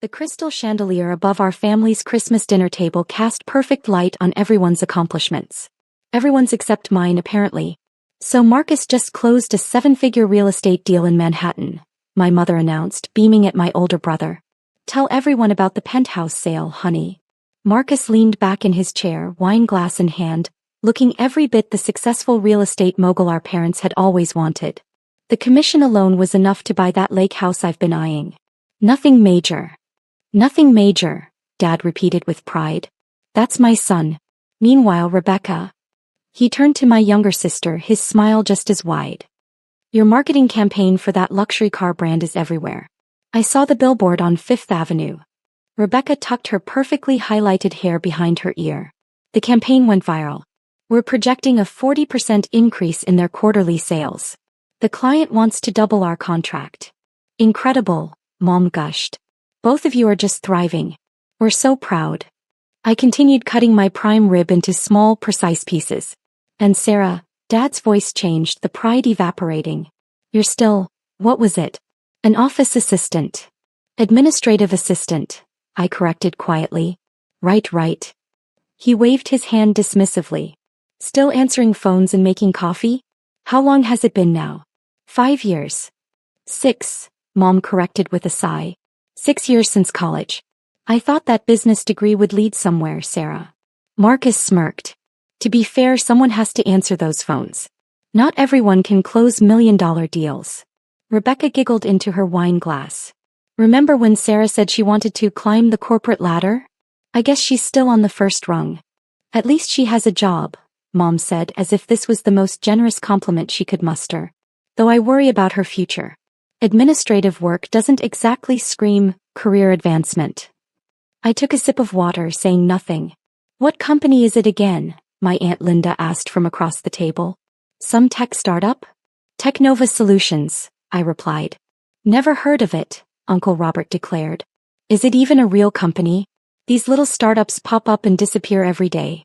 The crystal chandelier above our family's Christmas dinner table cast perfect light on everyone's accomplishments. Everyone's except mine, apparently. So Marcus just closed a 7-figure real estate deal in Manhattan, my mother announced, beaming at my older brother. Tell everyone about the penthouse sale, honey. Marcus leaned back in his chair, wine glass in hand, looking every bit the successful real estate mogul our parents had always wanted. The commission alone was enough to buy that lake house I've been eyeing. Nothing major. Nothing major, Dad repeated with pride. That's my son. Meanwhile, Rebecca. He turned to my younger sister, his smile just as wide. Your marketing campaign for that luxury car brand is everywhere. I saw the billboard on Fifth Avenue. Rebecca tucked her perfectly highlighted hair behind her ear. The campaign went viral. We're projecting a 40% increase in their quarterly sales. The client wants to double our contract. Incredible, Mom gushed. Both of you are just thriving. We're so proud. I continued cutting my prime rib into small, precise pieces. And Sarah, Dad's voice changed, the pride evaporating. You're still, what was it? An office assistant. Administrative assistant, I corrected quietly. Right. He waved his hand dismissively. Still answering phones and making coffee? How long has it been now? 5 years. 6, Mom corrected with a sigh. 6 years since college. I thought that business degree would lead somewhere, Sarah. Marcus smirked. To be fair, someone has to answer those phones. Not everyone can close million-dollar deals. Rebecca giggled into her wine glass. Remember when Sarah said she wanted to climb the corporate ladder? I guess she's still on the first rung. At least she has a job, Mom said, as if this was the most generous compliment she could muster. Though I worry about her future. Administrative work doesn't exactly scream career advancement. I took a sip of water, saying nothing. What company is it again? My Aunt Linda asked from across the table. Some tech startup? Technova Solutions, I replied. Never heard of it, Uncle Robert declared. Is it even a real company? These little startups pop up and disappear every day.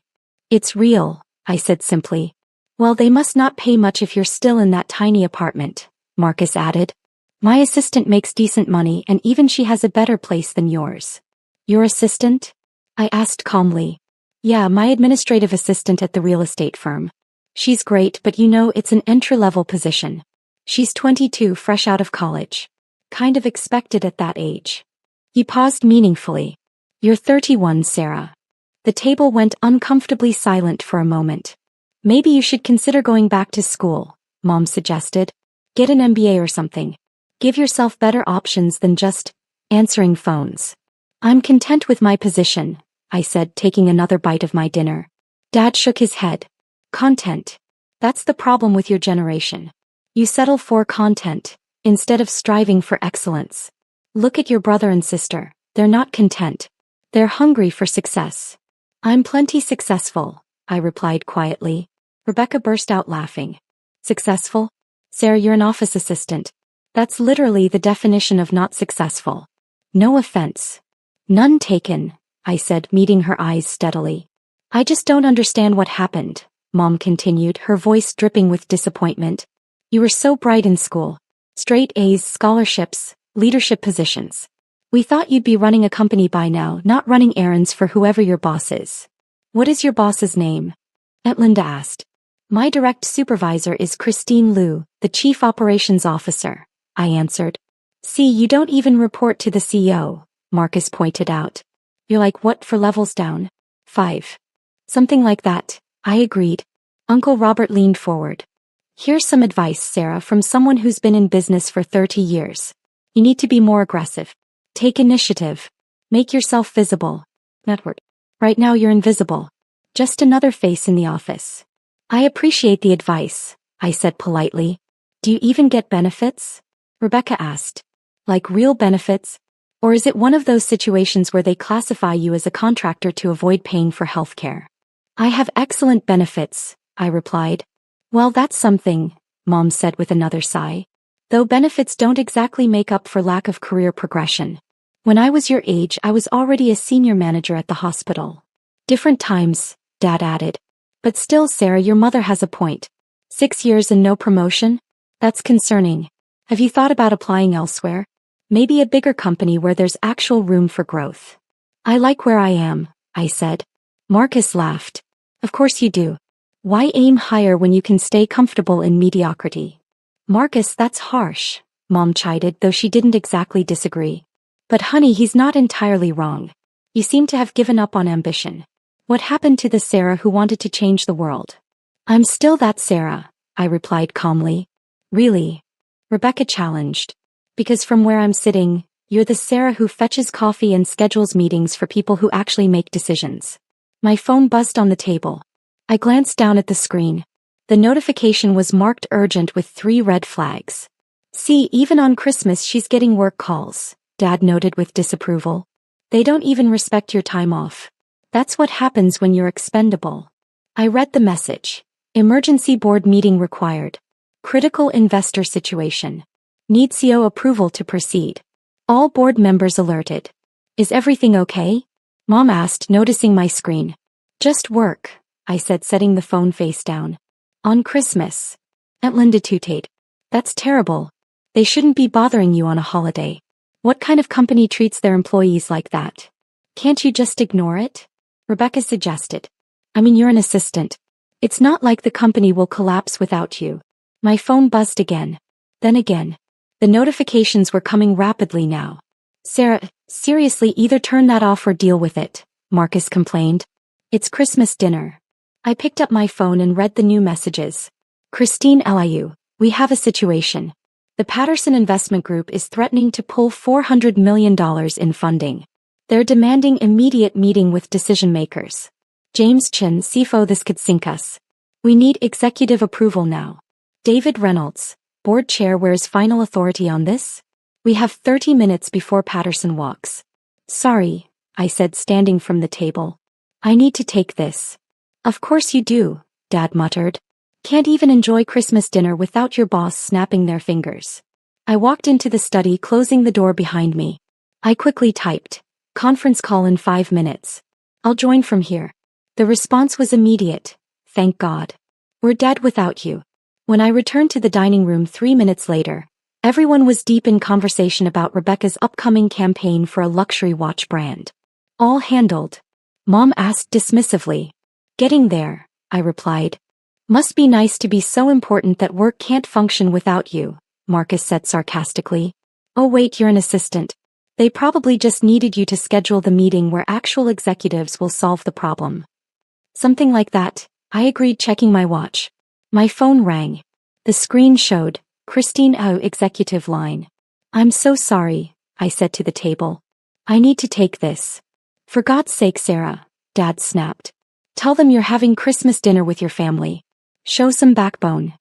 It's real, I said simply. Well, they must not pay much if you're still in that tiny apartment, Marcus added. My assistant makes decent money, and even she has a better place than yours. Your assistant? I asked calmly. Yeah, my administrative assistant at the real estate firm. She's great, but it's an entry-level position. She's 22, fresh out of college. Kind of expected at that age. He paused meaningfully. You're 31, Sarah. The table went uncomfortably silent for a moment. Maybe you should consider going back to school, Mom suggested. Get an MBA or something. Give yourself better options than just answering phones. I'm content with my position, I said, taking another bite of my dinner. Dad shook his head. Content. That's the problem with your generation. You settle for content, instead of striving for excellence. Look at your brother and sister. They're not content. They're hungry for success. I'm plenty successful, I replied quietly. Rebecca burst out laughing. Successful? Sarah, you're an office assistant. That's literally the definition of not successful. No offense. None taken, I said, meeting her eyes steadily. I just don't understand what happened, Mom continued, her voice dripping with disappointment. You were so bright in school. Straight A's, scholarships, leadership positions. We thought you'd be running a company by now, not running errands for whoever your boss is. What is your boss's name? Aunt Linda asked. My direct supervisor is Christine Liu, the Chief Operations Officer, I answered. See, you don't even report to the CEO, Marcus pointed out. You're like what for levels down? 5. Something like that, I agreed. Uncle Robert leaned forward. Here's some advice, Sarah, from someone who's been in business for 30 years. You need to be more aggressive. Take initiative. Make yourself visible. Network. Right now you're invisible. Just another face in the office. I appreciate the advice, I said politely. Do you even get benefits? Rebecca asked. Like real benefits? Or is it one of those situations where they classify you as a contractor to avoid paying for healthcare? I have excellent benefits, I replied. Well, that's something, Mom said with another sigh. Though benefits don't exactly make up for lack of career progression. When I was your age, I was already a senior manager at the hospital. Different times, Dad added. But still, Sarah, your mother has a point. 6 years and no promotion? That's concerning. Have you thought about applying elsewhere? Maybe a bigger company where there's actual room for growth. I like where I am, I said. Marcus laughed. Of course you do. Why aim higher when you can stay comfortable in mediocrity? Marcus, that's harsh, Mom chided, though she didn't exactly disagree. But honey, he's not entirely wrong. You seem to have given up on ambition. What happened to the Sarah who wanted to change the world? I'm still that Sarah, I replied calmly. Really? Rebecca challenged. Because from where I'm sitting, you're the Sarah who fetches coffee and schedules meetings for people who actually make decisions. My phone buzzed on the table. I glanced down at the screen. The notification was marked urgent with 3 red flags. See, even on Christmas she's getting work calls, Dad noted with disapproval. They don't even respect your time off. That's what happens when you're expendable. I read the message. Emergency board meeting required. Critical investor situation. Need CO approval to proceed. All board members alerted. Is everything okay? Mom asked, noticing my screen. Just work, I said, setting the phone face down. On Christmas. Linda tooted. That's terrible. They shouldn't be bothering you on a holiday. What kind of company treats their employees like that? Can't you just ignore it? Rebecca suggested. I mean, you're an assistant. It's not like the company will collapse without you. My phone buzzed again. Then again. The notifications were coming rapidly now. Sarah, seriously, either turn that off or deal with it, Marcus complained. It's Christmas dinner. I picked up my phone and read the new messages. Christine Liu, we have a situation. The Patterson Investment Group is threatening to pull $400 million in funding. They're demanding immediate meeting with decision makers. James Chin, CFO, this could sink us. We need executive approval now. David Reynolds, board chair, where's final authority on this? We have 30 minutes before Patterson walks. Sorry, I said, standing from the table. I need to take this. Of course you do, Dad muttered. Can't even enjoy Christmas dinner without your boss snapping their fingers. I walked into the study, closing the door behind me. I quickly typed, conference call in 5 minutes. I'll join from here. The response was immediate. Thank God. We're dead without you. When I returned to the dining room 3 minutes later, everyone was deep in conversation about Rebecca's upcoming campaign for a luxury watch brand. All handled? Mom asked dismissively. Getting there, I replied. Must be nice to be so important that work can't function without you, Marcus said sarcastically. Oh wait, you're an assistant. They probably just needed you to schedule the meeting where actual executives will solve the problem. Something like that, I agreed, checking my watch. My phone rang. The screen showed, Christine Liu, executive line. I'm so sorry, I said to the table. I need to take this. For God's sake, Sarah, Dad snapped. Tell them you're having Christmas dinner with your family. Show some backbone.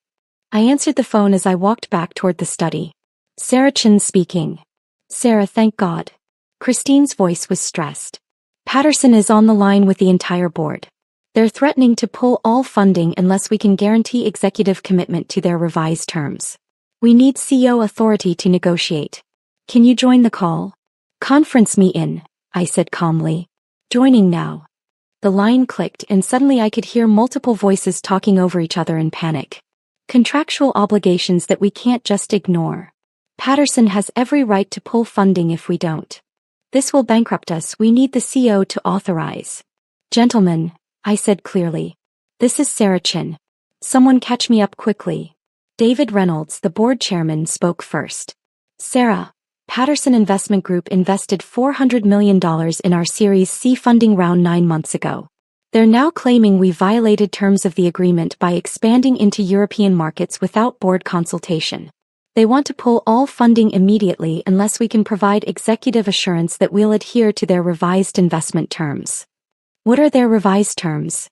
I answered the phone as I walked back toward the study. Sarah Chin speaking. Sarah, thank God. Christine's voice was stressed. Patterson is on the line with the entire board. They're threatening to pull all funding unless we can guarantee executive commitment to their revised terms. We need CEO authority to negotiate. Can you join the call? Conference me in, I said calmly. Joining now. The line clicked and suddenly I could hear multiple voices talking over each other in panic. Contractual obligations that we can't just ignore. Patterson has every right to pull funding if we don't. This will bankrupt us. We need the CEO to authorize. Gentlemen, I said clearly. This is Sarah Chin. Someone catch me up quickly. David Reynolds, the board chairman, spoke first. Sarah, Patterson Investment Group invested $400 million in our Series C funding round 9 months ago. They're now claiming we violated terms of the agreement by expanding into European markets without board consultation. They want to pull all funding immediately unless we can provide executive assurance that we'll adhere to their revised investment terms. What are their revised terms?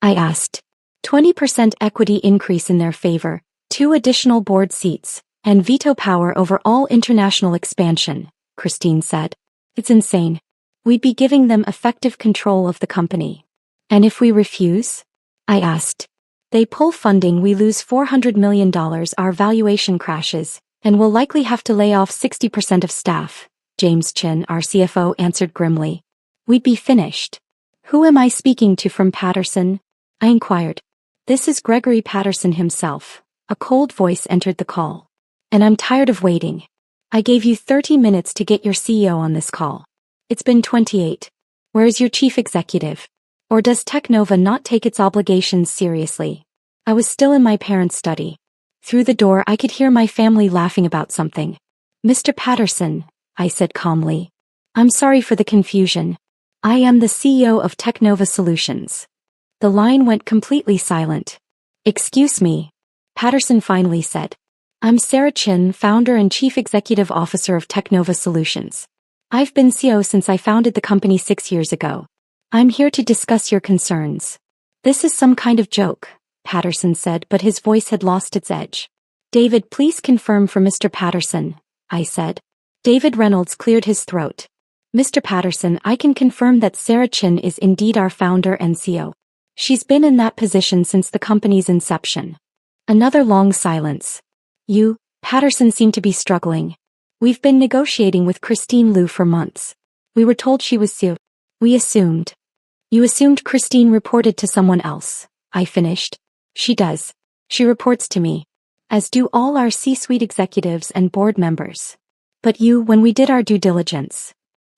I asked. 20% equity increase in their favor, 2 additional board seats, and veto power over all international expansion, Christine said. It's insane. We'd be giving them effective control of the company. And if we refuse? I asked. They pull funding, we lose $400 million, our valuation crashes, and we'll likely have to lay off 60% of staff, James Chin, our CFO, answered grimly. We'd be finished. Who am I speaking to from Patterson? I inquired. This is Gregory Patterson himself. A cold voice entered the call. And I'm tired of waiting. I gave you 30 minutes to get your CEO on this call. It's been 28. Where's your chief executive? Or does Technova not take its obligations seriously? I was still in my parents' study. Through the door I could hear my family laughing about something. Mr. Patterson, I said calmly. I'm sorry for the confusion. I am the CEO of Technova Solutions. The line went completely silent. Excuse me, Patterson finally said. I'm Sarah Chin, founder and chief executive officer of Technova Solutions. I've been CEO since I founded the company 6 years ago. I'm here to discuss your concerns. This is some kind of joke, Patterson said, but his voice had lost its edge. David, please confirm for Mr. Patterson, I said. David Reynolds cleared his throat. Mr. Patterson, I can confirm that Sarah Chin is indeed our founder and CEO. She's been in that position since the company's inception. Another long silence. You, Patterson seemed to be struggling. We've been negotiating with Christine Liu for months. We were told she was CEO. We assumed. You assumed Christine reported to someone else, I finished. She does. She reports to me. As do all our C-suite executives and board members. But you, when we did our due diligence,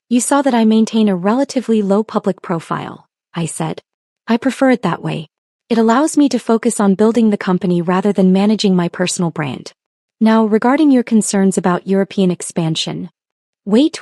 you saw that I maintain a relatively low public profile, I said. I prefer it that way. It allows me to focus on building the company rather than managing my personal brand. Now, regarding your concerns about European expansion. Wait,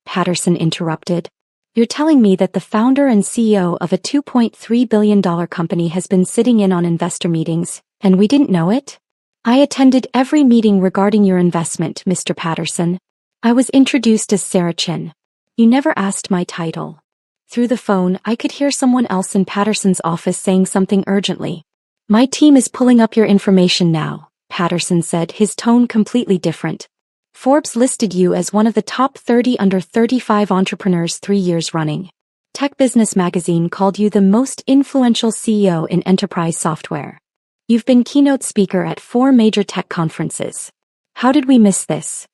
Patterson interrupted. You're telling me that the founder and CEO of a $2.3 billion company has been sitting in on investor meetings, and we didn't know it? I attended every meeting regarding your investment, Mr. Patterson. I was introduced as Sarah Chin. You never asked my title. Through the phone, I could hear someone else in Patterson's office saying something urgently. My team is pulling up your information now, Patterson said, his tone completely different. Forbes listed you as one of the top 30 under 35 entrepreneurs 3 years running. Tech Business Magazine called you the most influential CEO in enterprise software. You've been keynote speaker at 4 major tech conferences. How did we miss this?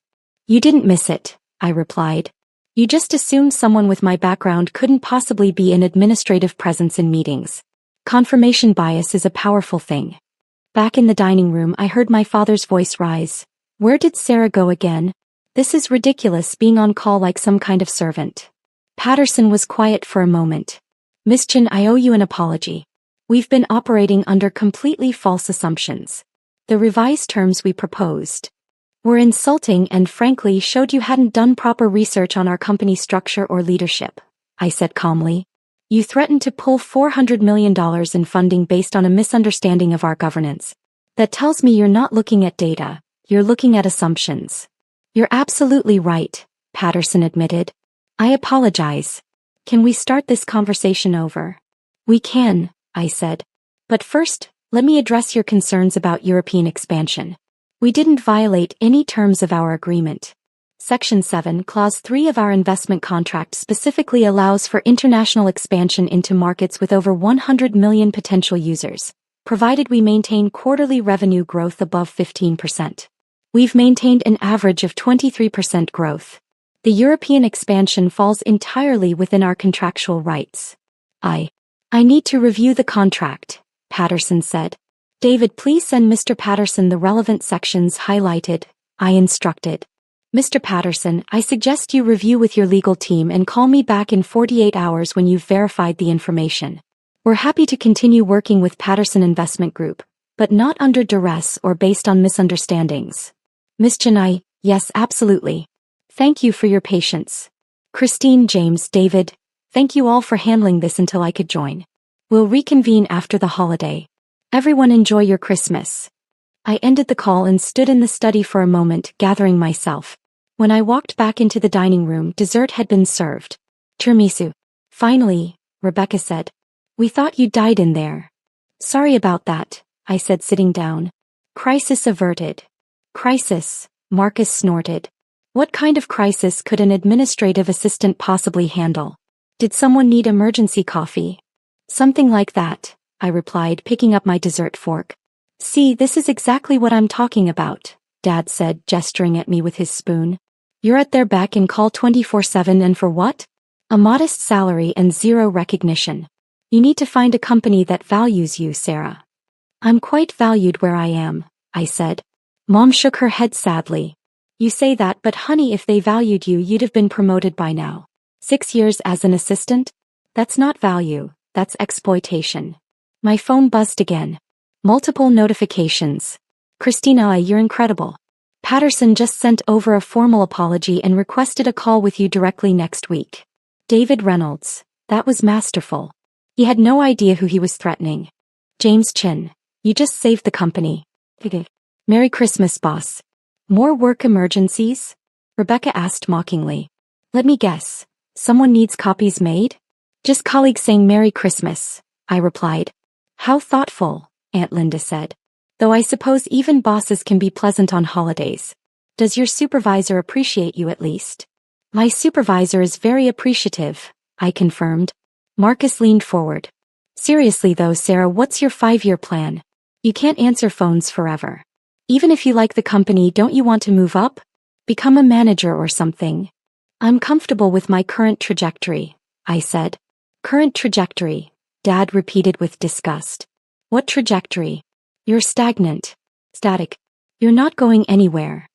You didn't miss it, I replied. You just assumed someone with my background couldn't possibly be an administrative presence in meetings. Confirmation bias is a powerful thing. Back in the dining room, I heard my father's voice rise. Where did Sarah go again? This is ridiculous, being on call like some kind of servant. Patterson was quiet for a moment. Miss Chin, I owe you an apology. We've been operating under completely false assumptions. The revised terms we proposed were insulting and frankly showed you hadn't done proper research on our company structure or leadership, I said calmly. You threatened to pull $400 million in funding based on a misunderstanding of our governance. That tells me you're not looking at data. You're looking at assumptions. You're absolutely right, Patterson admitted. I apologize. Can we start this conversation over? We can, I said. But first, let me address your concerns about European expansion. We didn't violate any terms of our agreement. Section 7, Clause 3 of our investment contract specifically allows for international expansion into markets with over 100 million potential users, provided we maintain quarterly revenue growth above 15%. We've maintained an average of 23% growth. The European expansion falls entirely within our contractual rights. I need to review the contract, Patterson said. David, please send Mr. Patterson the relevant sections highlighted, I instructed. Mr. Patterson, I suggest you review with your legal team and call me back in 48 hours when you've verified the information. We're happy to continue working with Patterson Investment Group, but not under duress or based on misunderstandings. Miss Chennai, yes, absolutely. Thank you for your patience. Christine, James, David, thank you all for handling this until I could join. We'll reconvene after the holiday. Everyone enjoy your Christmas. I ended the call and stood in the study for a moment, gathering myself. When I walked back into the dining room, dessert had been served. Tiramisu. Finally, Rebecca said. We thought you died in there. Sorry about that, I said, sitting down. Crisis averted. Crisis, Marcus snorted. What kind of crisis could an administrative assistant possibly handle? Did someone need emergency coffee? Something like that, I replied, picking up my dessert fork. See, this is exactly what I'm talking about, Dad said, gesturing at me with his spoon. You're at their beck and call 24/7 and for what? A modest salary and zero recognition. You need to find a company that values you, Sarah. I'm quite valued where I am, I said. Mom shook her head sadly. You say that, but honey, if they valued you, you'd have been promoted by now. 6 years as an assistant? That's not value, that's exploitation. My phone buzzed again. Multiple notifications. Christina, you're incredible. Patterson just sent over a formal apology and requested a call with you directly next week. David Reynolds. That was masterful. He had no idea who he was threatening. James Chin. You just saved the company. Merry Christmas, boss. More work emergencies? Rebecca asked mockingly. Let me guess. Someone needs copies made? Just colleagues saying Merry Christmas, I replied. How thoughtful, Aunt Linda said. Though I suppose even bosses can be pleasant on holidays. Does your supervisor appreciate you at least? My supervisor is very appreciative, I confirmed. Marcus leaned forward. Seriously though, Sarah, what's your 5-year plan? You can't answer phones forever. Even if you like the company, don't you want to move up? Become a manager or something? I'm comfortable with my current trajectory, I said. Current trajectory, Dad repeated with disgust. What trajectory? You're stagnant. Static. You're not going anywhere.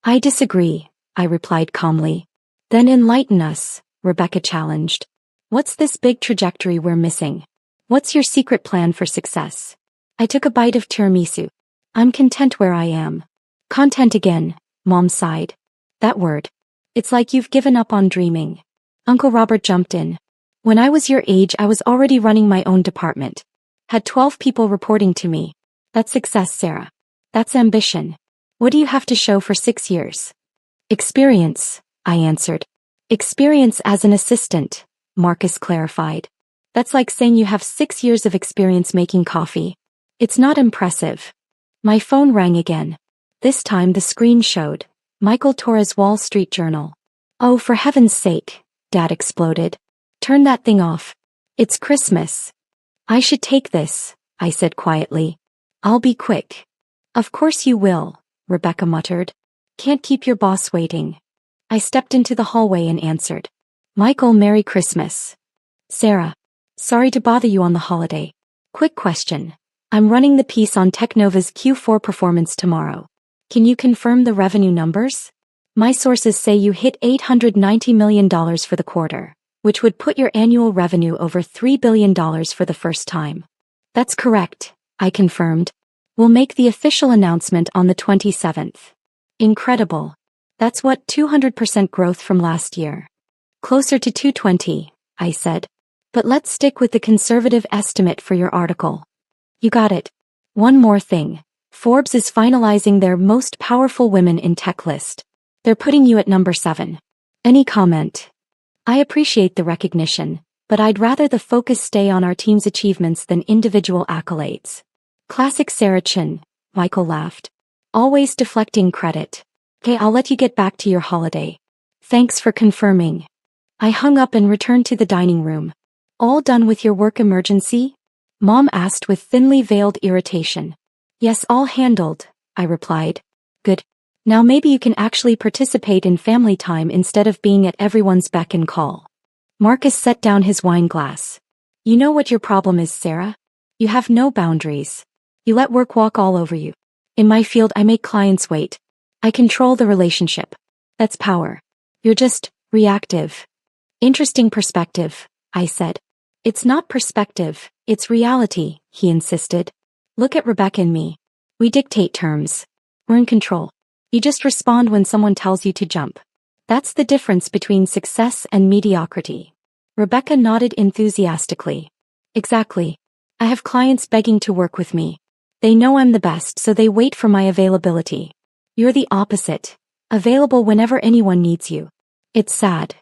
I disagree, I replied calmly. Then enlighten us, Rebecca challenged. What's this big trajectory we're missing? What's your secret plan for success? I took a bite of tiramisu. I'm content where I am. Content again, Mom sighed. That word. It's like you've given up on dreaming. Uncle Robert jumped in. When I was your age, I was already running my own department. Had 12 people reporting to me. That's success, Sarah. That's ambition. What do you have to show for 6 years? Experience, I answered. Experience as an assistant, Marcus clarified. That's like saying you have 6 years of experience making coffee. It's not impressive. My phone rang again. This time the screen showed Michael Torres' Wall Street Journal. Oh, for heaven's sake, Dad exploded. Turn that thing off. It's Christmas. I should take this, I said quietly. I'll be quick. Of course you will, Rebecca muttered. Can't keep your boss waiting. I stepped into the hallway and answered. Michael, Merry Christmas. Sarah. Sorry to bother you on the holiday. Quick question. I'm running the piece on Technova's Q4 performance tomorrow. Can you confirm the revenue numbers? My sources say you hit $890 million for the quarter, which would put your annual revenue over $3 billion for the first time. That's correct, I confirmed. We'll make the official announcement on the 27th. Incredible. That's what 200% growth from last year. Closer to 220, I said. But let's stick with the conservative estimate for your article. You got it. One more thing. Forbes is finalizing their most powerful women in tech list. They're putting you at number 7. Any comment? I appreciate the recognition, but I'd rather the focus stay on our team's achievements than individual accolades. Classic Sarah Chin, Michael laughed. Always deflecting credit. Okay, I'll let you get back to your holiday. Thanks for confirming. I hung up and returned to the dining room. All done with your work emergency? Mom asked with thinly veiled irritation. Yes, all handled, I replied. Good. Now maybe you can actually participate in family time instead of being at everyone's beck and call. Marcus set down his wine glass. You know what your problem is, Sarah? You have no boundaries. You let work walk all over you. In my field, I make clients wait. I control the relationship. That's power. You're just reactive. Interesting perspective, I said. It's not perspective, it's reality, he insisted. Look at Rebecca and me. We dictate terms. We're in control. You just respond when someone tells you to jump. That's the difference between success and mediocrity. Rebecca nodded enthusiastically. Exactly. I have clients begging to work with me. They know I'm the best, so they wait for my availability. You're the opposite. Available whenever anyone needs you. It's sad.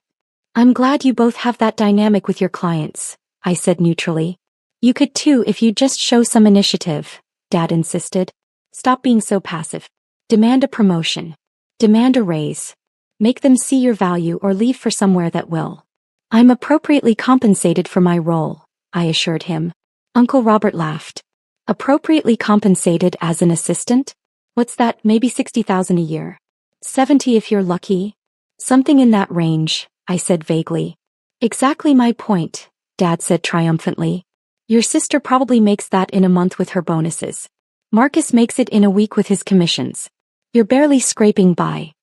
I'm glad you both have that dynamic with your clients, I said neutrally. You could too if you'd just show some initiative, Dad insisted. Stop being so passive. Demand a promotion. Demand a raise. Make them see your value or leave for somewhere that will. I'm appropriately compensated for my role, I assured him. Uncle Robert laughed. Appropriately compensated as an assistant? What's that, maybe $60,000 a year? 70 if you're lucky? Something in that range, I said vaguely. Exactly my point, Dad said triumphantly. Your sister probably makes that in a month with her bonuses. Marcus makes it in a week with his commissions. You're barely scraping by.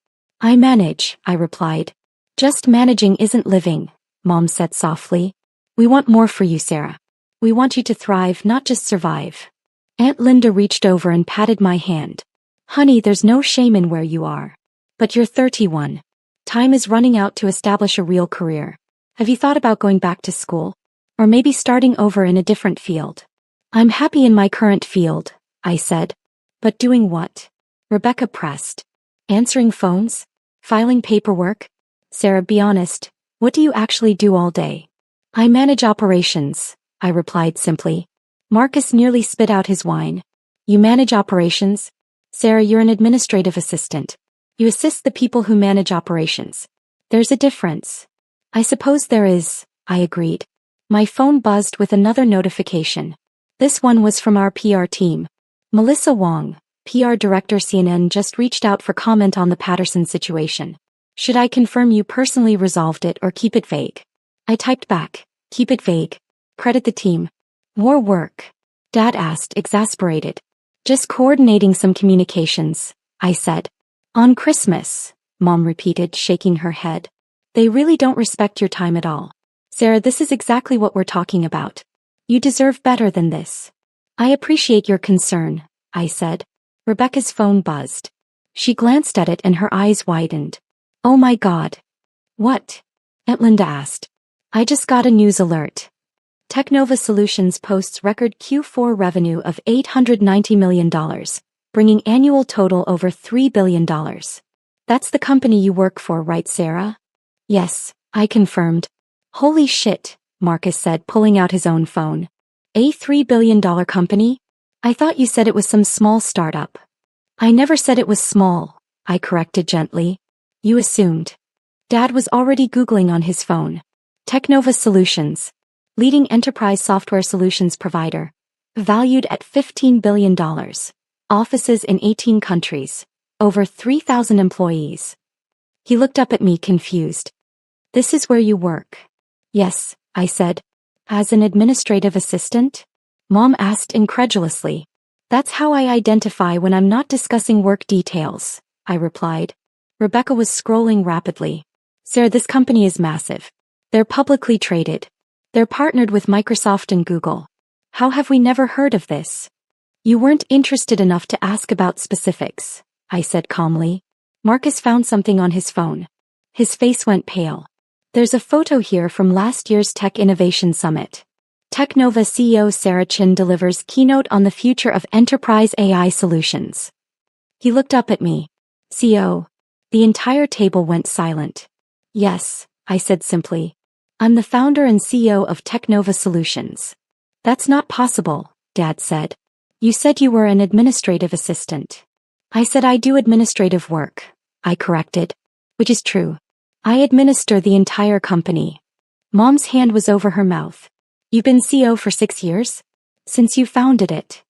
I manage, I replied. Just managing isn't living, Mom said softly. We want more for you, Sarah. We want you to thrive, not just survive. Aunt Linda reached over and patted my hand. Honey, there's no shame in where you are. But you're 31. Time is running out to establish a real career. Have you thought about going back to school? Or maybe starting over in a different field? I'm happy in my current field, I said. But doing what? Rebecca pressed. Answering phones? Filing paperwork? Sarah, be honest, what do you actually do all day? I manage operations, I replied simply. Marcus nearly spit out his wine. You manage operations? Sarah, you're an administrative assistant. You assist the people who manage operations. There's a difference. I suppose there is, I agreed. My phone buzzed with another notification. This one was from our PR team. Melissa Wong, PR Director CNN, just reached out for comment on the Patterson situation. Should I confirm you personally resolved it or keep it vague? I typed back, keep it vague. Credit the team. More work? Dad asked, exasperated. Just coordinating some communications, I said. On Christmas, Mom repeated, shaking her head. They really don't respect your time at all. Sarah, this is exactly what we're talking about. You deserve better than this. I appreciate your concern, I said. Rebecca's phone buzzed. She glanced at it and her eyes widened. Oh my God. What? Aunt Linda asked. I just got a news alert. Technova Solutions posts record Q4 revenue of $890 million, bringing annual total over $3 billion. That's the company you work for, right, Sarah? Yes, I confirmed. Holy shit, Marcus said, pulling out his own phone. A $3 billion company? I thought you said it was some small startup. I never said it was small, I corrected gently. You assumed. Dad was already Googling on his phone. Technova Solutions. Leading enterprise software solutions provider. Valued at $15 billion. Offices in 18 countries. Over 3,000 employees. He looked up at me confused. This is where you work? Yes, I said. As an administrative assistant? Mom asked incredulously. That's how I identify when I'm not discussing work details, I replied. Rebecca was scrolling rapidly. Sarah, this company is massive. They're publicly traded. They're partnered with Microsoft and Google. How have we never heard of this? You weren't interested enough to ask about specifics, I said calmly. Marcus found something on his phone. His face went pale. There's a photo here from last year's Tech Innovation Summit. Technova CEO Sarah Chin delivers keynote on the future of enterprise AI solutions. He looked up at me. CEO. The entire table went silent. Yes, I said simply. I'm the founder and CEO of Technova Solutions. That's not possible, Dad said. You said you were an administrative assistant. I said I do administrative work, I corrected. Which is true. I administer the entire company. Mom's hand was over her mouth. You've been CEO for 6 years? Since you founded it?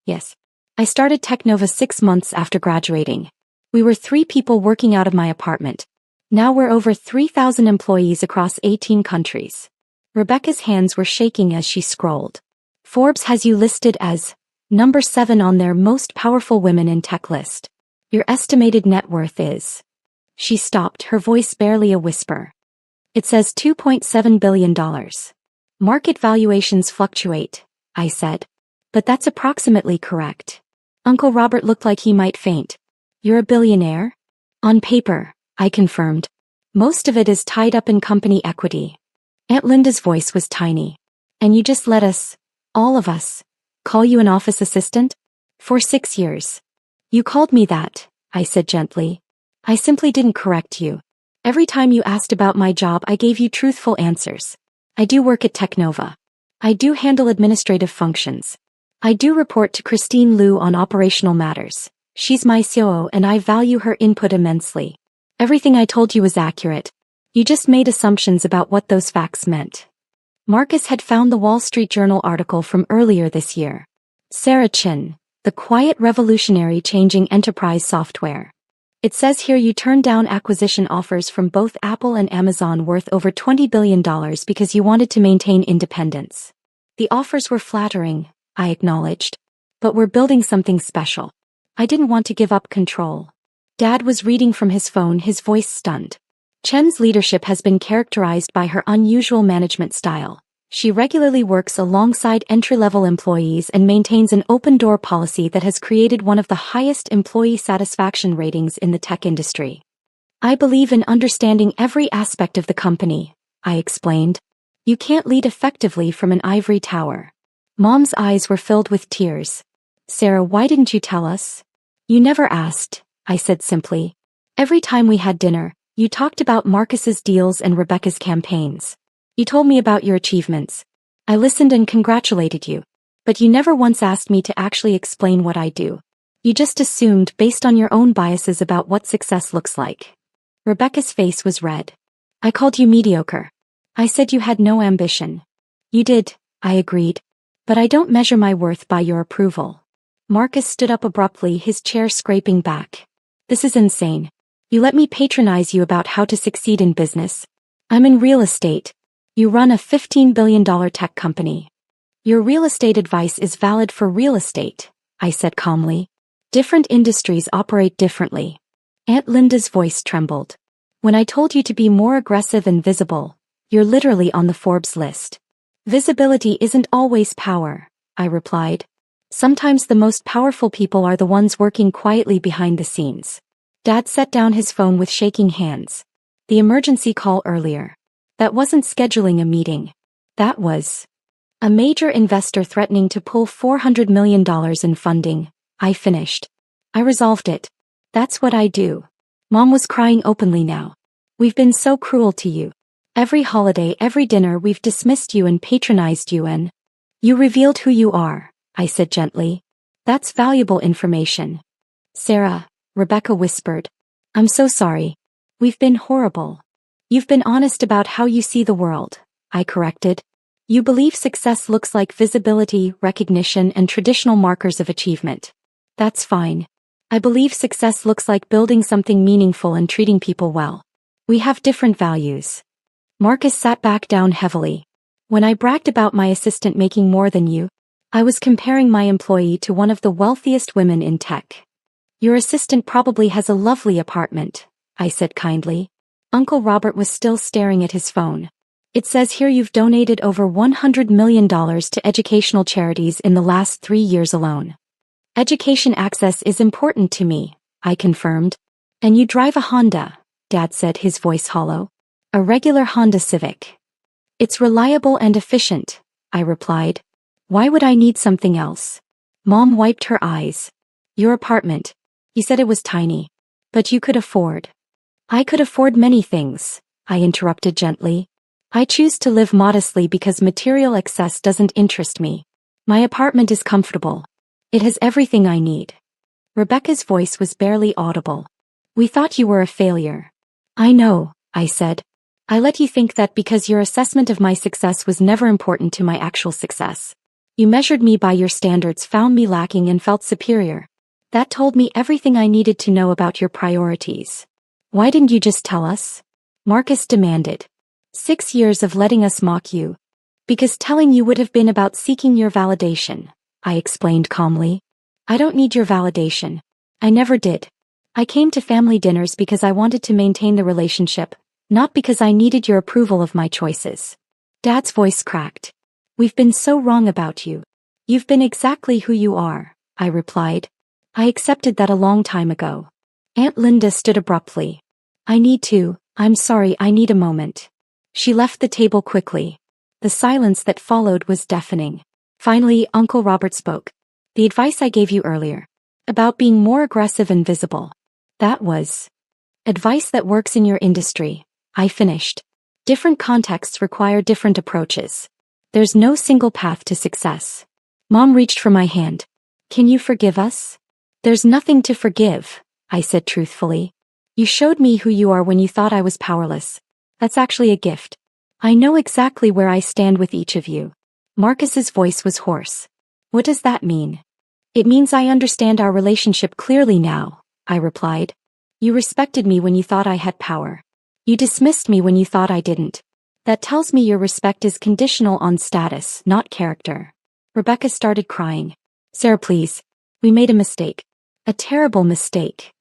Yes. I started Technova 6 months after graduating. We were 3 people working out of my apartment. Now we're over 3,000 employees across 18 countries. Rebecca's hands were shaking as she scrolled. Forbes has you listed as number 7 on their most powerful women in tech list. Your estimated net worth is... She stopped, her voice barely a whisper. It says $2.7 billion. Market valuations fluctuate, I said. But that's approximately correct. Uncle Robert looked like he might faint. You're a billionaire? On paper, I confirmed. Most of it is tied up in company equity. Aunt Linda's voice was tiny. And you just let us, all of us, call you an office assistant? For 6 years. You called me that, I said gently. I simply didn't correct you. Every time you asked about my job, I gave you truthful answers. I do work at Technova. I do handle administrative functions. I do report to Christine Liu on operational matters. She's my COO and I value her input immensely. Everything I told you was accurate. You just made assumptions about what those facts meant. Marcus had found the Wall Street Journal article from earlier this year. Sarah Chin, the quiet revolutionary changing enterprise software. It says here you turned down acquisition offers from both Apple and Amazon worth over $20 billion because you wanted to maintain independence. The offers were flattering, I acknowledged. But we're building something special. I didn't want to give up control. Dad was reading from his phone, his voice stunned. Chen's leadership has been characterized by her unusual management style. She regularly works alongside entry-level employees and maintains an open-door policy that has created one of the highest employee satisfaction ratings in the tech industry. I believe in understanding every aspect of the company, I explained. You can't lead effectively from an ivory tower. Mom's eyes were filled with tears. Sarah, why didn't you tell us? You never asked, I said simply. Every time we had dinner, you talked about Marcus's deals and Rebecca's campaigns. You told me about your achievements. I listened and congratulated you. But you never once asked me to actually explain what I do. You just assumed based on your own biases about what success looks like. Rebecca's face was red. I called you mediocre. I said you had no ambition. You did, I agreed. But I don't measure my worth by your approval. Marcus stood up abruptly, his chair scraping back. This is insane. You let me patronize you about how to succeed in business. I'm in real estate. You run a $15 billion tech company. Your real estate advice is valid for real estate, I said calmly. Different industries operate differently. Aunt Linda's voice trembled. When I told you to be more aggressive and visible, you're literally on the Forbes list. Visibility isn't always power, I replied. Sometimes the most powerful people are the ones working quietly behind the scenes. Dad set down his phone with shaking hands. The emergency call earlier. That wasn't scheduling a meeting. That was a major investor threatening to pull $400 million in funding. I finished. I resolved it. That's what I do. Mom was crying openly now. We've been so cruel to you. Every holiday, every dinner, we've dismissed you and patronized you, and you revealed who you are, I said gently. That's valuable information. Sarah, Rebecca whispered. I'm so sorry. We've been horrible. You've been honest about how you see the world, I corrected. You believe success looks like visibility, recognition, and traditional markers of achievement. That's fine. I believe success looks like building something meaningful and treating people well. We have different values. Marcus sat back down heavily. When I bragged about my assistant making more than you, I was comparing my employee to one of the wealthiest women in tech. Your assistant probably has a lovely apartment, I said kindly. Uncle Robert was still staring at his phone. It says here you've donated over $100 million to educational charities in the last 3 years alone. Education access is important to me, I confirmed. And you drive a Honda, Dad said, his voice hollow. A regular Honda Civic. It's reliable and efficient, I replied. Why would I need something else? Mom wiped her eyes. Your apartment. You said it was tiny. But you could afford. I could afford many things, I interrupted gently. I choose to live modestly because material excess doesn't interest me. My apartment is comfortable. It has everything I need. Rebecca's voice was barely audible. We thought you were a failure. I know, I said. I let you think that because your assessment of my success was never important to my actual success. You measured me by your standards, found me lacking, and felt superior. That told me everything I needed to know about your priorities. Why didn't you just tell us? Marcus demanded. 6 years of letting us mock you. Because telling you would have been about seeking your validation, I explained calmly. I don't need your validation. I never did. I came to family dinners because I wanted to maintain the relationship, not because I needed your approval of my choices. Dad's voice cracked. We've been so wrong about you. You've been exactly who you are, I replied. I accepted that a long time ago. Aunt Linda stood abruptly. I'm sorry, I need a moment. She left the table quickly. The silence that followed was deafening. Finally, Uncle Robert spoke. The advice I gave you earlier. About being more aggressive and visible. That was advice that works in your industry, I finished. Different contexts require different approaches. There's no single path to success. Mom reached for my hand. Can you forgive us? There's nothing to forgive, I said truthfully. You showed me who you are when you thought I was powerless. That's actually a gift. I know exactly where I stand with each of you. Marcus's voice was hoarse. What does that mean? It means I understand our relationship clearly now, I replied. You respected me when you thought I had power. You dismissed me when you thought I didn't. That tells me your respect is conditional on status, not character. Rebecca started crying. Sarah, please. We made a mistake. A terrible mistake.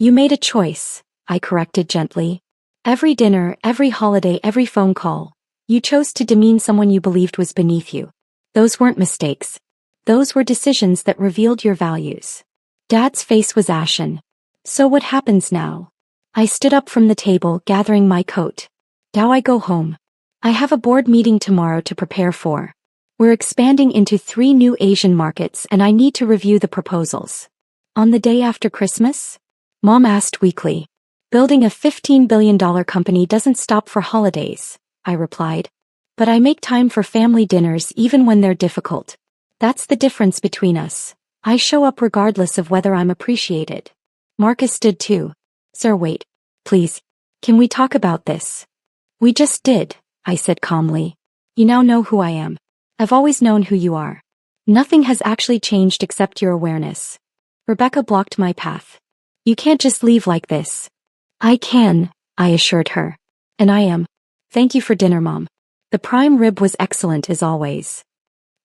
You made a choice, I corrected gently. Every dinner, every holiday, every phone call. You chose to demean someone you believed was beneath you. Those weren't mistakes. Those were decisions that revealed your values. Dad's face was ashen. So what happens now? I stood up from the table, gathering my coat. Now I go home. I have a board meeting tomorrow to prepare for. We're expanding into 3 new Asian markets and I need to review the proposals. On the day after Christmas? Mom asked weakly. Building a $15 billion company doesn't stop for holidays, I replied. But I make time for family dinners even when they're difficult. That's the difference between us. I show up regardless of whether I'm appreciated. Marcus did too. Sir, wait. Please. Can we talk about this? We just did, I said calmly. You now know who I am. I've always known who you are. Nothing has actually changed except your awareness. Rebecca blocked my path. You can't just leave like this. I can, I assured her. And I am. Thank you for dinner, Mom. The prime rib was excellent as always.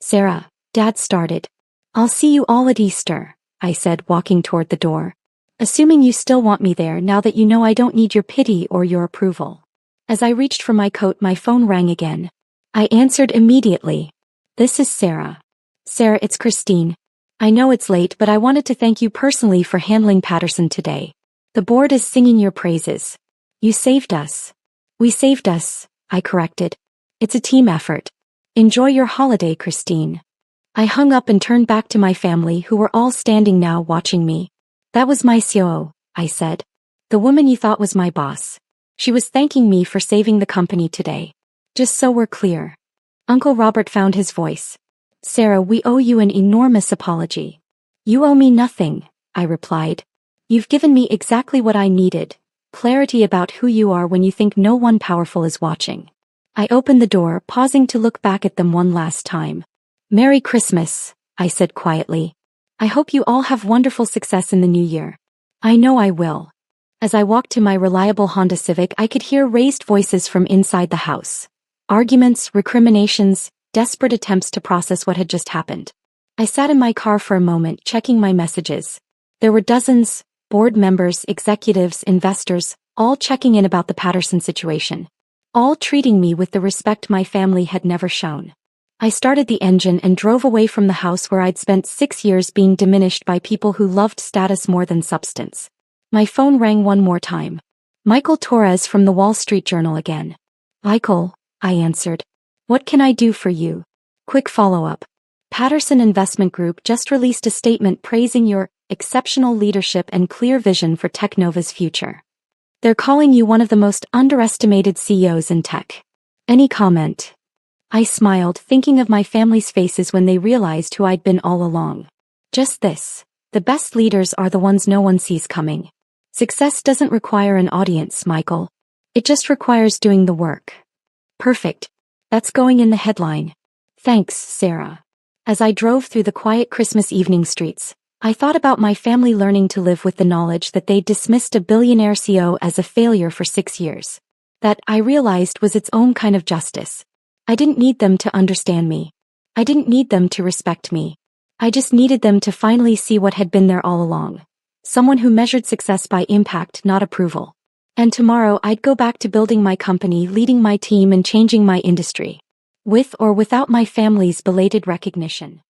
Sarah, Dad started. I'll see you all at Easter, I said, walking toward the door. Assuming you still want me there now that you know I don't need your pity or your approval. As I reached for my coat, my phone rang again. I answered immediately. This is Sarah. Sarah, it's Christine. I know it's late, but I wanted to thank you personally for handling Patterson today. The board is singing your praises. You saved us. We saved us, I corrected. It's a team effort. Enjoy your holiday, Christine. I hung up and turned back to my family who were all standing now watching me. That was my COO, I said. The woman you thought was my boss. She was thanking me for saving the company today. Just so we're clear. Uncle Robert found his voice. Sarah, we owe you an enormous apology. You owe me nothing, I replied. You've given me exactly what I needed. Clarity about who you are when you think no one powerful is watching. I opened the door, pausing to look back at them one last time. Merry Christmas, I said quietly. I hope you all have wonderful success in the new year. I know I will. As I walked to my reliable Honda Civic, I could hear raised voices from inside the house. Arguments, recriminations, desperate attempts to process what had just happened. I sat in my car for a moment, checking my messages. There were dozens, board members, executives, investors, all checking in about the Patterson situation. All treating me with the respect my family had never shown. I started the engine and drove away from the house where I'd spent 6 years being diminished by people who loved status more than substance. My phone rang one more time. Michael Torres from the Wall Street Journal again. Michael, I answered. What can I do for you? Quick follow-up. Patterson Investment Group just released a statement praising your exceptional leadership and clear vision for Technova's future. They're calling you one of the most underestimated CEOs in tech. Any comment? I smiled, thinking of my family's faces when they realized who I'd been all along. Just this. The best leaders are the ones no one sees coming. Success doesn't require an audience, Michael. It just requires doing the work. Perfect. That's going in the headline. Thanks, Sarah. As I drove through the quiet Christmas evening streets, I thought about my family learning to live with the knowledge that they'd dismissed a billionaire CEO as a failure for 6 years. That, I realized, was its own kind of justice. I didn't need them to understand me. I didn't need them to respect me. I just needed them to finally see what had been there all along. Someone who measured success by impact, not approval. And tomorrow I'd go back to building my company, leading my team and changing my industry. With or without my family's belated recognition.